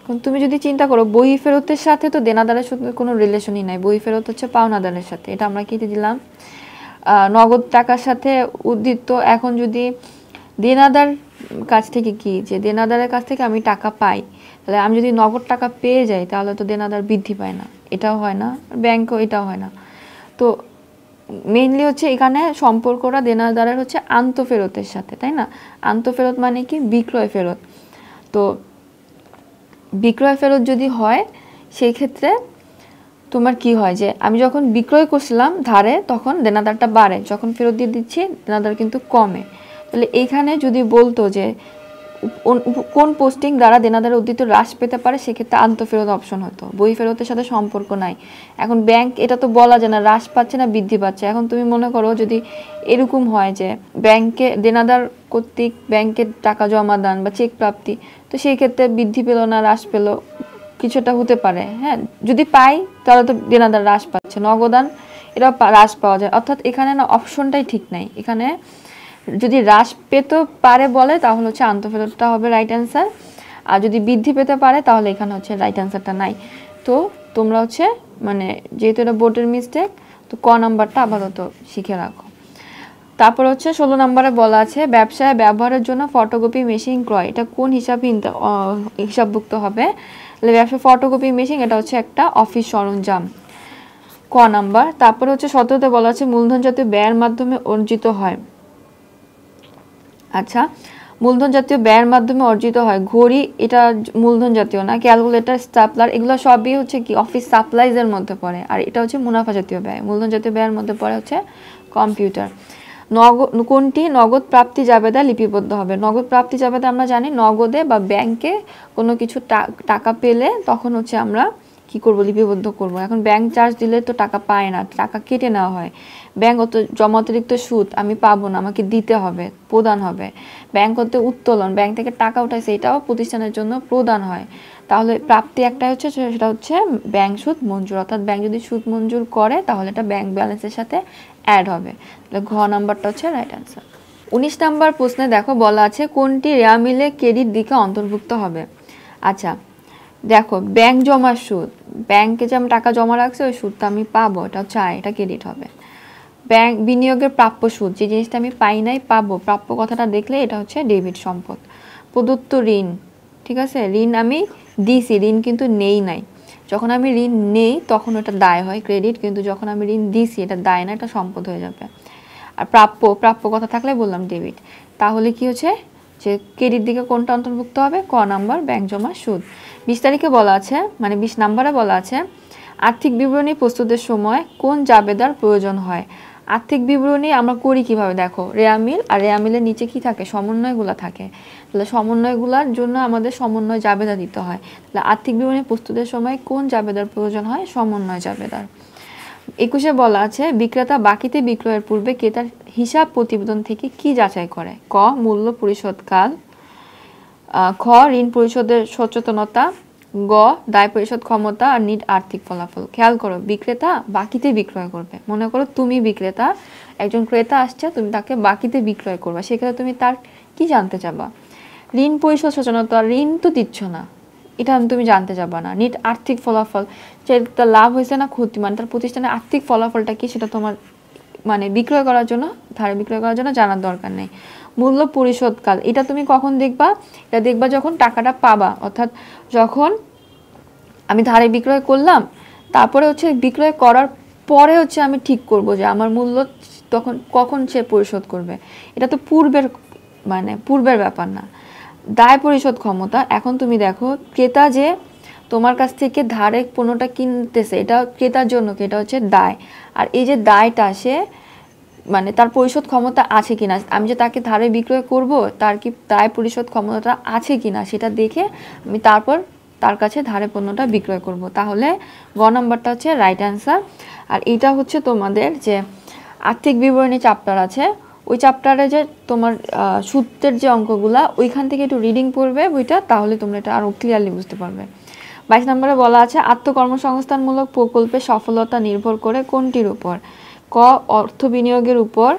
এখন তুমি যদি চিন্তা করো, বহি ফেরতের সাথে তো দেনাদারের সাথে কোনো রিলেশনই নাই, বহি ফেরত হচ্ছে পাওনাদারের সাথে, এটা আমরা কেটে দিলাম। নগদ টাকার সাথে উদ্বৃত্ত, এখন যদি দেনাদার কাছ থেকে কি, যে দেনাদারের কাছ থেকে আমি টাকা পাই, তাহলে আমি যদি নগদ টাকা পেয়ে যাই তাহলে তো দেনাদার বৃদ্ধি পায় না, এটাও হয় না, ব্যাংকও এটাও হয় না। তো মেইনলি হচ্ছে এখানে সম্পর্কটা দেনাদারের হচ্ছে আন্তঃফেরতের সাথে, তাই না? আন্তঃফেরত মানে কি? বিক্রয় ফেরত। তো বিক্রয় ফেরত যদি হয় সেই ক্ষেত্রে তোমার কি হয় যে আমি যখন বিক্রয় করছিলাম ধারে তখন দেনাদারটা বাড়ে, যখন ফেরত দিয়ে দিচ্ছি দেনাদার কিন্তু কমে। তাহলে এইখানে যদি বলতো যে কোন পোস্টিং দ্বারা দেনাদারের উদ্বৃত্ত হ্রাস পেতে পারে, সেক্ষেত্রে আন্তঃফেরত অপশন হতো, বই ফেরতের সাথে সম্পর্ক নাই। এখন ব্যাংক এটা তো বলা যায় না হ্রাস পাচ্ছে না বৃদ্ধি পাচ্ছে। এখন তুমি মনে করো যদি এরকম হয় যে ব্যাংকে দেনাদার কর্তৃক ব্যাংকে টাকা জমা দান বা চেক প্রাপ্তি, তো সেই ক্ষেত্রে বৃদ্ধি পেল না হ্রাস পেল, কিছুটা হতে পারে। হ্যাঁ, যদি পাই তাহলে তো দেনাদার হ্রাস পাচ্ছে, নগদান এটাও হ্রাস পাওয়া যায়। অর্থাৎ এখানে না অপশনটাই ঠিক নাই। এখানে যদি হ্রাস পেতে পারে বলে তাহলে হচ্ছে আন্তঃফেরতটা হবে রাইট অ্যান্সার, আর যদি বৃদ্ধি পেতে পারে তাহলে এখানে হচ্ছে রাইট অ্যান্সারটা নাই। তো তোমরা হচ্ছে মানে যেহেতু এটা বোর্ডের মিস্টেক, তো ক নাম্বারটা আপাতত শিখে রাখো। তারপর হচ্ছে 16 নম্বরে বলা আছে ব্যবসায় ব্যবহারের জন্য ফটোকপি মেশিন ক্রয়, এটা কোন হিসাবে হিসাবভুক্ত হবে? ব্যবসা ফটোকপি মেশিন এটা হচ্ছে একটা অফিস সরঞ্জাম, ক নাম্বার। তারপরে হচ্ছে 17তে বলা আছে মূলধন জাতীয় ব্যয়ের মাধ্যমে অর্জিত হয়। আচ্ছা, মূলধন জাতীয় ব্যয়ের মাধ্যমে অর্জিত হয়, ঘড়ি এটা মূলধন জাতীয় না, ক্যালকুলেটর, স্টাপলার এগুলো সবই হচ্ছে কি অফিস সাপ্লাইজের মধ্যে পড়ে। আর এটা হচ্ছে মুনাফা জাতীয় ব্যয়, মূলধন জাতীয় ব্যয়ের মধ্যে পড়ে হচ্ছে কম্পিউটার। কোনটি নগদ প্রাপ্তি জাবেদা লিপিবদ্ধ হবে? নগদ প্রাপ্তি জাবেদা আমরা জানি নগদে বা ব্যাংকে কোনো কিছু টাকা পেলে তখন হচ্ছে আমরা কি করব? লিপিবদ্ধ করব। এখন ব্যাংক চার্জ দিলে তো টাকা পায় না, টাকা কেটে নেওয়া হয়। ব্যাংক জমা অতিরিক্ত সুদ আমি পাবো না, আমাকে দিতে হবে, প্রদান হবে। ব্যাংক হতে উত্তোলন, ব্যাংক থেকে টাকা উঠাইছে, এটাও প্রতিষ্ঠানের জন্য প্রদান হয়। তাহলে প্রাপ্তি একটাই হচ্ছে, সেটা হচ্ছে ব্যাংক সুদ মঞ্জুর। অর্থাৎ ব্যাংক যদি সুদ মঞ্জুর করে তাহলে এটা ব্যাংক ব্যালেন্সের সাথে অ্যাড হবে। তাহলে ঘ নাম্বারটা হচ্ছে রাইট অ্যান্সার। 19 নাম্বার প্রশ্নে দেখো বলা আছে কোনটি রেয়ামিলে ক্রেডিট দিকে অন্তর্ভুক্ত হবে? আচ্ছা দেখো, ব্যাংক জমার সুদ, ব্যাংকে যে আমি টাকা জমা রাখছি ওই সুদটা আমি পাবো, এটা হচ্ছে আয়, এটা ক্রেডিট হবে। ব্যাংক বিনিয়োগের প্রাপ্য সুদ, যে জিনিসটা আমি পাই নাই পাবো, প্রাপ্য কথাটা দেখলে এটা হচ্ছে ডেবিট সম্পদ। প্রদত্ত ঋণ, ঠিক আছে, ঋণ আমি দিছি, ঋণ কিন্তু নেই নাই। যখন আমি ঋণ নেই তখন ওটা দায় হয় ক্রেডিট, কিন্তু যখন আমি ঋণ দিছি এটা দায় না, এটা সম্পদ হয়ে যাবে। আর প্রাপ্য কথা থাকলে বললাম ডেবিট। তাহলে কি হচ্ছে যে ক্রেডিট দিকে কোনটা অন্তর্ভুক্ত হবে? ক নাম্বার, ব্যাংক জমা সুদ। 20 তারিখে বলা আছে, মানে 20 নাম্বারে বলা আছে আর্থিক বিবরণী প্রস্তুতের সময় কোন জাবেদার প্রয়োজন হয়? আর্থিক বিবরণী আমরা করি কিভাবে? দেখো, রেয়ামিল, আর রেয়ামিলের নিচে কি থাকে? সমন্বয়গুলো থাকে। তাহলে সমন্বয়গুলোর জন্য আমাদের সমন্বয় জাবেদা দিতে হয়। তাহলে আর্থিক বিবরণী প্রস্তুতের সময় কোন জাবেদার প্রয়োজন হয়? সমন্বয় জাবেদার। 21-এ বলা আছে বিক্রেতা বাকিতে বিক্রয়ের পূর্বে ক্রেতার হিসাব প্রতিবেদন থেকে কি যাচাই করে? ক মূল্য পরিশোধকাল, খ ঋণ পরিশোধের সচেতনতা, গ দায় পরিশোধ ক্ষমতা, আর নিট আর্থিক ফলাফল। খেয়াল করো, বিক্রেতা বাকিতে বিক্রয় করবে। মনে করো তুমি বিক্রেতা, একজন ক্রেতা আসছে, তুমি তাকে বাকিতে বিক্রয় করবে, সেক্ষেত্রে তুমি তার কি জানতে চাবা? ঋণ পরিশোধ সচেতনতা, ঋণ তো দিচ্ছ না, এটা তুমি জানতে যাবা না। নিট আর্থিক ফলাফল, যে তার লাভ হয়েছে না ক্ষতি, মানে তার প্রতিষ্ঠানের আর্থিক ফলাফলটা কি সেটা তোমার মানে বিক্রয় করার জন্য, ধারে বিক্রয় করার জন্য জানার দরকার নেই। মূল্য পরিশোধকাল, এটা তুমি কখন দেখবা? এটা দেখবা যখন টাকাটা পাবা, অর্থাৎ যখন আমি ধারে বিক্রয় করলাম, তারপরে হচ্ছে বিক্রয় করার পরে হচ্ছে আমি ঠিক করব যে আমার মূল্য তখন কখন সে পরিশোধ করবে। এটা তো পূর্বের ব্যাপার না। দায় পরিশোধ ক্ষমতা, এখন তুমি দেখো ক্রেতা যে তোমার কাছ থেকে ধারে পণ্যটা কিনতেছে, এটা ক্রেতার জন্য কি? এটা হচ্ছে দায়। আর এই যে দায়টা সে মানে তার পরিশোধ ক্ষমতা আছে কিনা, আমি যে তাকে ধারে বিক্রয় করব তার কি দায় পরিশোধ ক্ষমতা আছে কিনা সেটা দেখে আমি তারপর তার কাছে ধারে পণ্যটা বিক্রয় করব। তাহলে গ নাম্বারটা হচ্ছে রাইট অ্যান্সার। আর এটা হচ্ছে তোমাদের যে আর্থিক বিবরণী চ্যাপ্টার আছে, ওই চ্যাপ্টারে যে তোমার সূত্রের যে অঙ্কগুলা, ওইখান থেকে একটু রিডিং পড়বে বইটা, তাহলে তোমরা এটা আরও ক্লিয়ারলি বুঝতে পারবে। 22 নম্বরে বলা আছে আত্মকর্মসংস্থানমূলক প্রকল্পের সফলতা নির্ভর করে কোনটির উপর? ক অর্থ বিনিয়োগের উপর,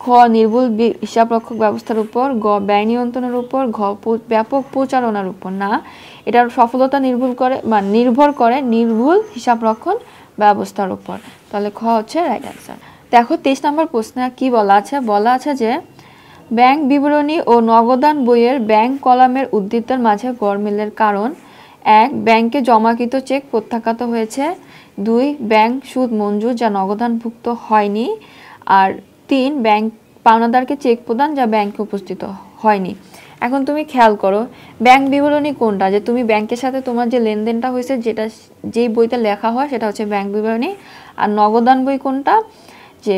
খ নির্ভুল হিসাবরক্ষক ব্যবস্থার উপর, গ ব্যয় নিয়ন্ত্রণের উপর, ঘ ব্যাপক প্রচারণার উপর। না, এটার সফলতা নির্ভর করে নির্ভুল হিসাবরক্ষণ ব্যবস্থার উপর। তাহলে খ হচ্ছে রাইট অ্যান্সার। দেখো 23 নম্বর প্রশ্নে কি বলা আছে? বলা আছে যে ব্যাংক বিবরণী ও নগদান বইয়ের ব্যাংক কলামের উদ্ধৃতের মাঝে গরমিলের কারণ 1 ব্যাংকে জমাকৃত চেক প্রত্যাখ্যাত হয়েছে, 2 ব্যাংক সুদ মঞ্জুর যা নগদানভুক্ত হয়নি, আর 3 ব্যাংক পাওনাদারকে চেক প্রদান যা ব্যাংকে উপস্থিত হয়নি। এখন তুমি খেয়াল করো ব্যাংক বিবরণী কোনটা, যে তুমি ব্যাংকের সাথে তোমার যে লেনদেনটা হয়েছে যেটা যেই বইতে লেখা হয় সেটা হচ্ছে ব্যাংক বিবরণী, আর নগদান বই কোনটা, যে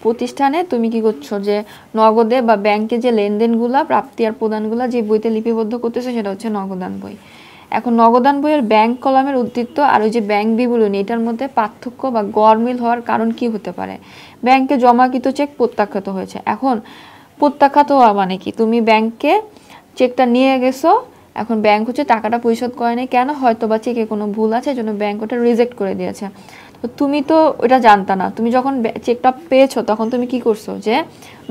প্রতিষ্ঠানে তুমি কি করছো যে নগদে বা ব্যাংকে যে লেনদেনগুলা প্রাপ্তি আর প্রদানগুলা যে বইতে লিপিবদ্ধ করতেছে সেটা হচ্ছে নগদান বই। এখন নগদান বইয়ের ব্যাংক কলামের উদ্ধৃত আর ওই যে ব্যাংক বিবরণী এটার মধ্যে পার্থক্য বা গরমিল হওয়ার কারণ কি হতে পারে? ব্যাংকে জমাকৃত চেক প্রত্যাখ্যাত হয়েছে। এখন প্রত্যাখ্যাত হওয়া মানে কি, তুমি ব্যাংকে চেকটা নিয়ে গেছো, এখন ব্যাংক হচ্ছে টাকাটা পরিশোধ করে নাই, কেন? হয়তো বা চেকে কোনো ভুল আছে জন্য ব্যাংক ওটা রিজেক্ট করে দিয়েছে। তো তুমি তো ওটা জানতা না, তুমি যখন চেকটা পেয়েছো তখন তুমি কি করছো, যে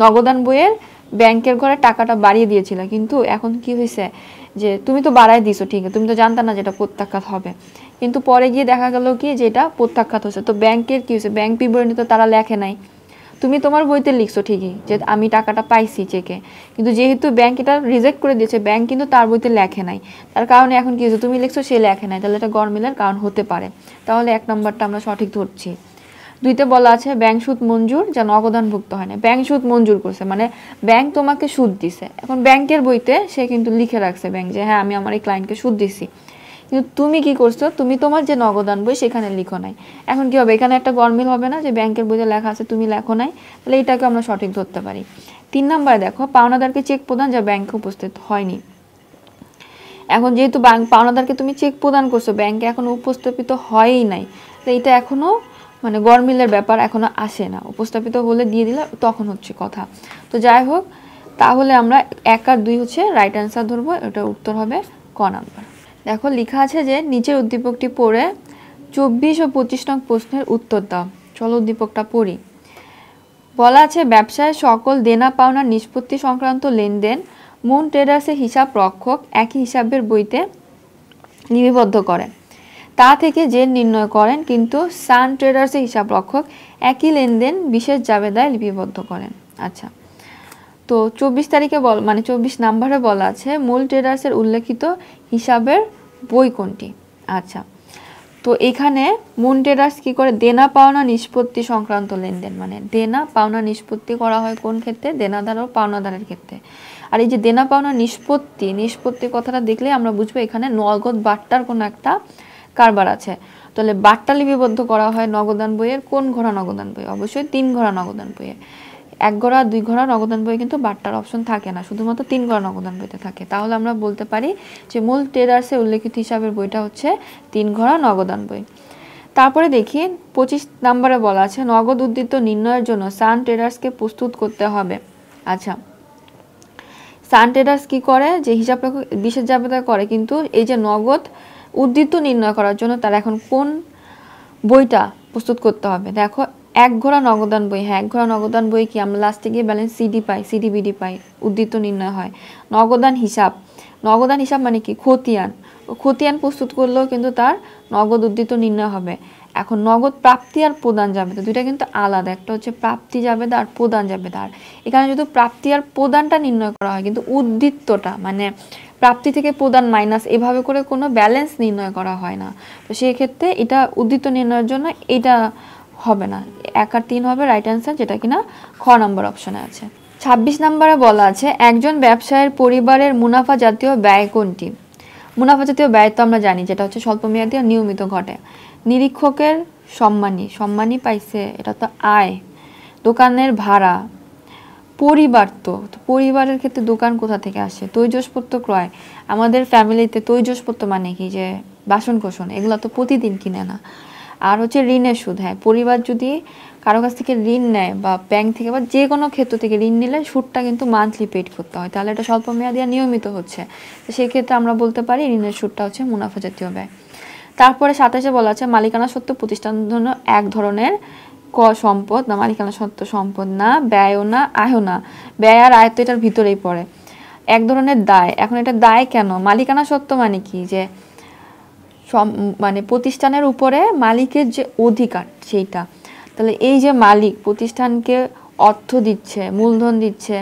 নগদান বইয়ের ব্যাংকের ঘরে টাকাটা বাড়িয়ে দিয়েছিলে, কিন্তু এখন কি হয়েছে যে তুমি তো বাড়ায় দিছো, ঠিক আছে, তুমি তো জানতা না যেটা প্রত্যাখ্যাত হবে, কিন্তু পরে গিয়ে দেখা গেল কি যে এটা প্রত্যাখ্যাত হচ্ছে। তো ব্যাংকের কি হয়েছে, ব্যাংক বিবরণী তো তারা লেখে নাই, তুমি তোমার বইতে লিখছো ঠিকই যে আমি টাকাটা পাইছি চেকে, কিন্তু যেহেতু ব্যাংক এটা রিজেক্ট করে দিয়েছে, ব্যাংক কিন্তু তার বইতে লেখে নাই, তার কারণে এখন কি হয়েছে, তুমি লিখছো সে লেখে নাই, তাহলে এটা গরমিলের কারণ হতে পারে। তাহলে 1 নম্বরটা আমরা সঠিক ধরছি। 2তে বলা আছে ব্যাংক সুদ মঞ্জুর যা নগদানভুক্ত হয় না। ব্যাংক সুদ মঞ্জুর করছে মানে ব্যাংক তোমাকে সুদ দিছে, এখন ব্যাংকের বইতে সে কিন্তু লিখে রাখছে ব্যাংক যে হ্যাঁ আমি আমার এই ক্লায়েন্টকে সুদ দিছি, কিন্তু তুমি কি করছো, তুমি তোমার যে নগদান বই সেখানে লিখো নাই। এখন কি হবে, এখানে একটা গরমিল হবে না, যে ব্যাংকের বইতে লেখা আছে তুমি লেখো নাই, তাহলে এটাকে আমরা সঠিক ধরতে পারি। 3 নম্বরে দেখো পাওনাদারকে চেক প্রদান যা ব্যাংকে উপস্থিত হয়নি। এখন যেহেতু পাওনাদারকে তুমি চেক প্রদান করছো, ব্যাংকে এখনো উপস্থাপিত হয়ই নাই, তো এটা এখনো মানে গরমিলের ব্যাপার এখনো আসে না, উপস্থাপিত হলে দিয়ে দিলে তখন হচ্ছে কথা। তো যাই হোক, তাহলে আমরা 1 আর 2 হচ্ছে রাইট অ্যান্সার ধরবো, এটা উত্তর হবে ক নাম্বার। দেখো লেখা আছে যে নিচের উদ্দীপকটি পড়ে 24 ও 25 নং প্রশ্নের উত্তর দাও। চলো উদ্দীপকটা পড়ি। বলা আছে ব্যবসায় সকল দেনা পাওনার নিষ্পত্তি সংক্রান্ত লেনদেন মুন ট্রেডার্সের হিসাব রক্ষক একই হিসাবের বইতে লিপিবদ্ধ করেন, তা থেকে যে নির্ণয় করেন, কিন্তু সান ট্রেডার্সের হিসাব রক্ষক একই লেনদেন বিশেষ জাবেদায় লিপিবদ্ধ করেন। আচ্ছা, তো 24 তারিখে মানে 24 নম্বরে বলা আছে মূল ট্রেডার্সের উল্লেখিত হিসাবের বই কোনটি। আচ্ছা, তো এখানে মুন ট্রেডার্স কি করে, দেনা পাওনা নিষ্পত্তি সংক্রান্ত লেনদেন, মানে দেনা পাওনা নিষ্পত্তি করা হয় কোন ক্ষেত্রে, দেনাদার ও পাওনাদারের ক্ষেত্রে। আর এই যে দেনা পাওনা নিষ্পত্তি কথাটা দেখলে আমরা বুঝবো এখানে নগদ বাট্টার কোনো একটা কারবার আছে। তাহলে বাট্টা লিপিবদ্ধ করা হয় নগদান বইয়ের কোন ঘোড়া নগদান বই, অবশ্যই 3 ঘোড়া নগদান বইয়ে। 1 ঘোড়া 2 ঘোড়া নগদান বই কিন্তু বাট্টার অপশন থাকে না, শুধুমাত্র 3 ঘোড়া নগদান বইতে থাকে। তাহলে আমরা বলতে পারি যে মূল ট্রেডার্সের উল্লেখিত হিসাবের বইটা হচ্ছে 3 ঘোড়া নগদান বই। তারপরে দেখি 25 নম্বরে বলা আছে নগদ উদ্ধৃত নির্ণয়ের জন্য সান ট্রেডার্সকে প্রস্তুত করতে হবে। আচ্ছা, সান ট্রেডার্স কি করে, যে হিসাব বিশেষ জাবেদা করে, কিন্তু এই যে নগদ উদ্ধৃত নির্ণয় করার জন্য তার এখন কোন বইটা প্রস্তুত করতে হবে। দেখো 1 ঘোড়া নগদান বই, হ্যাঁ 1 ঘোড়া নগদান বই কি আমরা লাস্টে গিয়ে ব্যালেন্স সিডিবিডি পাই, উদ্ধৃত নির্ণয় হয়। নগদান হিসাব মানে কি, খতিয়ান প্রস্তুত করলেও কিন্তু তার নগদ উদ্ধৃত নির্ণয় হবে। এখন নগদ প্রাপ্তি আর প্রদান জাবেদা দুইটা কিন্তু আলাদা, একটা হচ্ছে প্রাপ্তি জাবেদা আর প্রদান জাবেদা। আর এখানে যদি প্রাপ্তি আর প্রদানটা নির্ণয় করা হয়, কিন্তু উদ্ধৃতটা মানে প্রাপ্তি থেকে প্রদান মাইনাস এভাবে করে কোনো ব্যালেন্স নির্ণয় করা হয় না। তো সেই ক্ষেত্রে এটা উদ্ধৃত নির্ণয়ের জন্য এটা হবে না, 1 আর 3 হবে রাইট অ্যান্সার, যেটা কিনা খ নম্বর অপশনে আছে। 26 নম্বরে বলা আছে একজন ব্যবসায়ীর পরিবারের মুনাফা জাতীয় ব্যয় কোনটি। মুনাফা জাতীয় ব্যয় তো আমরা জানি যেটা হচ্ছে স্বল্পমেয়াদী আর নিয়মিত ঘটে। নিরীক্ষকের সম্মানী পাইছে, এটা তো আয়। দোকানের ভাড়া, পরিবার, তো পরিবারের ক্ষেত্রে দোকান কোথা থেকে আসে, তৈজসপত্র ক্রয়, আমাদের ফ্যামিলিতে তৈজসপত্র মানে কি যে বাসন কোসন, এগুলো তো প্রতিদিন কিনে না। আর হচ্ছে ঋণের সুদ, হ্যাঁ পরিবার যদি কারো কাছ থেকে ঋণ নেয় বা ব্যাংক থেকে বা যে কোনো ক্ষেত্র থেকে ঋণ নিলে সুদটা কিন্তু মান্থলি পেড করতে হয়, তাহলে এটা স্বল্পমেয়াদী আর নিয়মিত হচ্ছে। তো সেই ক্ষেত্রে আমরা বলতে পারি ঋণের সুদটা হচ্ছে মুনাফা জাতীয় ব্যয়। তারপরে 27-এ বলা আছে মালিকানা সত্ত্ব প্রতিষ্ঠানের জন্য এক ধরনের সম্পদ না, মালিকানা সত্ত্ব সম্পদ না, ব্যয়ও না, আয়ও না। ব্যয় আর আয় তো এটার ভিতরেই পড়ে। এক ধরনের দায়, এখন এটা দায় কেন, মালিকানা সত্ত্ব মানে কি, যে মানে প্রতিষ্ঠানের উপরে মালিকের যে অধিকার সেইটা। তাহলে এই যে মালিক প্রতিষ্ঠানকে অর্থ দিচ্ছে, মূলধন দিচ্ছে,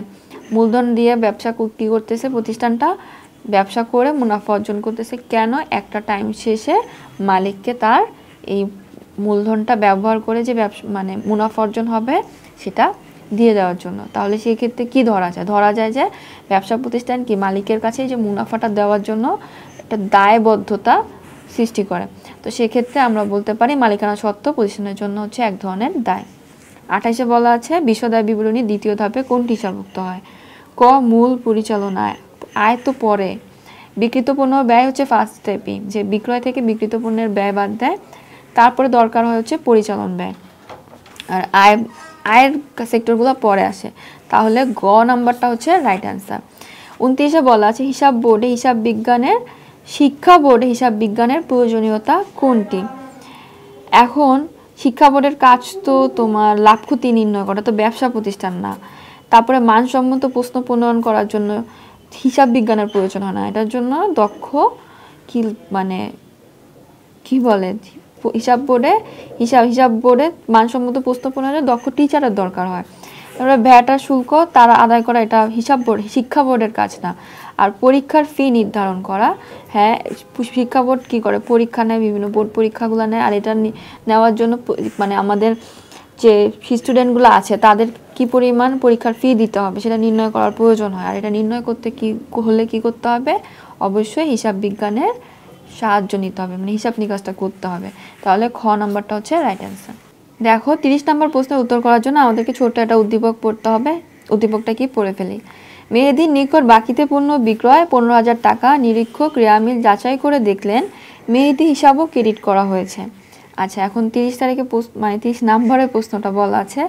মূলধন দিয়ে ব্যবসা কি করতেছে, প্রতিষ্ঠানটা ব্যবসা করে মুনাফা অর্জন করতেছে কেন? একটা টাইম শেষে মালিককে তার এই মূলধনটা ব্যবহার করে যে ব্যবসা মানে মুনাফা অর্জন হবে সেটা দিয়ে দেওয়ার জন্য। তাহলে সেই ক্ষেত্রে কি ধরা যায়? ধরা যায় যে ব্যবসা প্রতিষ্ঠান কি মালিকের কাছে যে মুনাফাটা দেওয়ার জন্য একটা দায়বদ্ধতা সৃষ্টি করে। তো সেক্ষেত্রে আমরা বলতে পারি মালিকানা সত্ত্ব প্রতিষ্ঠানের জন্য হচ্ছে এক ধরনের দায়। 28-এ বলা আছে বিশদায় বিবরণী দ্বিতীয় ধাপে কোনটি হিসাবভুক্ত হয়? ক মূল পরিচালনায়, আয় তো পরে, বিক্রিত পণ্য ব্যয় হচ্ছে ফার্স্ট স্টেপই, যে বিক্রয় থেকে বিক্রিত পণ্যের ব্যয় বাদ দেয়, তারপরে দরকার হয় হচ্ছে পরিচালন ব্যয়, আর আয়ের সেক্টরগুলো পরে আসে। তাহলে গ নাম্বারটা হচ্ছে রাইট অ্যান্সার। 29-এ বলা আছে হিসাব বোর্ডে হিসাব বিজ্ঞানের শিক্ষা বোর্ডে হিসাব বিজ্ঞানের প্রয়োজনীয়তা কোনটি? এখন শিক্ষা বোর্ডের কাজ তো তোমার লাভ ক্ষতি নির্ণয় করা, তো ব্যবসা প্রতিষ্ঠান না। তারপরে মানসম্মত প্রশ্ন প্রণয়ন করার জন্য হিসাব বিজ্ঞানের প্রয়োজন হয় না, এটার জন্য দক্ষ কি মানে কি বলে হিসাব বোর্ডে মানসম্মত প্রশ্ন প্রণয়নে দক্ষ টিচারের দরকার হয়। তারপরে ভ্যাট আর শুল্ক তারা আদায় করা, এটা শিক্ষা বোর্ডের কাজ না। আর পরীক্ষার ফি নির্ধারণ করা, হ্যাঁ শিক্ষা বোর্ড কী করে পরীক্ষা নেয়, বিভিন্ন বোর্ড পরীক্ষাগুলো নেয়, আর এটা নেওয়ার জন্য মানে আমাদের যে স্টুডেন্টগুলো আছে তাদের কি পরিমাণ পরীক্ষার ফি দিতে হবে সেটা নির্ণয় করার প্রয়োজন হয়। আর এটা নির্ণয় করতে কি করতে হবে? অবশ্যই হিসাব বিজ্ঞানের সাহায্য নিতে হবে, মানে হিসাব নিকাশটা করতে হবে। তাহলে খ নাম্বারটা হচ্ছে রাইট অ্যান্সার। দেখো 30 নম্বর প্রশ্নের উত্তর করার জন্য আমাদেরকে ছোট্ট একটা উদ্দীপক পড়তে হবে। উদ্দীপকটা কি পড়ে ফেলি। মেহেদীর নিকট বাকিতে পণ্য বিক্রয় 15,000 টাকা, নিরীক্ষক রেয়ামিল যাচাই করে দেখলেন মেহেদী হিসাবও ক্রেডিট করা হয়েছে। আচ্ছা, এখন 30 তারিখে মানে 30 নম্বরের প্রশ্নটা বলা আছে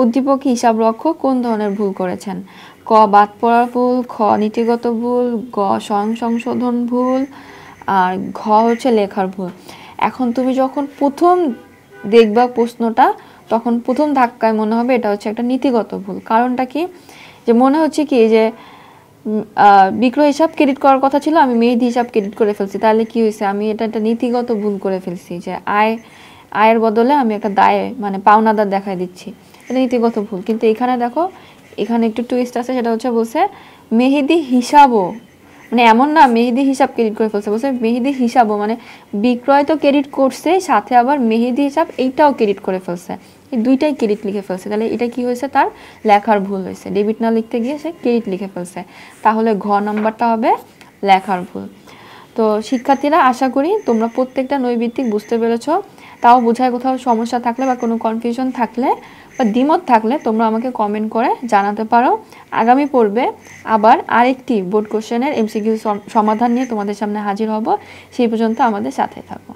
উদ্দীপক হিসাব রক্ষক কোন ধরনের ভুল করেছেন? ক বাদ পড়ার ভুল, খ নীতিগত ভুল, গ সংশোধন ভুল, আর ঘ হচ্ছে লেখার ভুল। এখন তুমি যখন প্রথম দেখবা প্রশ্নটা তখন প্রথম ধাক্কায় মনে হবে এটা হচ্ছে একটা নীতিগত ভুল। কারণটা কি? যে মনে হচ্ছে কি যে বিক্রয় হিসাব ক্রেডিট করার কথা ছিল, আমি মেহেদী হিসাব ক্রেডিট করে ফেলছি, তাহলে কি হয়েছে? আমি এটা একটা নীতিগত ভুল করে ফেলছি, যে আয়ের বদলে আমি একটা দায়ে মানে পাওনাদার দেখাই দিচ্ছি, এটা নীতিগত ভুল। কিন্তু এখানে দেখো, এখানে একটু টুইস্ট আছে, সেটা হচ্ছে বলছে মেহেদী হিসাবও, মানে এমন না মেহেদী হিসাব ক্রেডিট করে ফেলছে, বলছে মেহেদী হিসাবও, মানে বিক্রয় তো ক্রেডিট করছে সাথে আবার মেহেদী হিসাব এইটাও ক্রেডিট করে ফেলছে, এই দুইটাই ক্রেডিট লিখে ফেলছে। তাহলে এটা কি হয়েছে? তার লেখার ভুল হয়েছে, ডেবিট না লিখতে গিয়ে সে ক্রেডিট লিখে ফেলছে। তাহলে ঘ নাম্বারটা হবে লেখার ভুল। তো শিক্ষার্থীরা, আশা করি তোমরা প্রত্যেকটা নৈর্ব্যক্তিক বুঝতে পেরেছো। তাও বোঝায় কোথাও সমস্যা থাকলে বা কোনো কনফিউশন থাকলে বা দ্বিমত থাকলে তোমরা আমাকে কমেন্ট করে জানাতে পারো। আগামী পর্বে আবার আরেকটি বোর্ড কোশ্চেনের এমসিকিউ সমাধান নিয়ে তোমাদের সামনে হাজির হব। সেই পর্যন্ত আমাদের সাথে থাকো।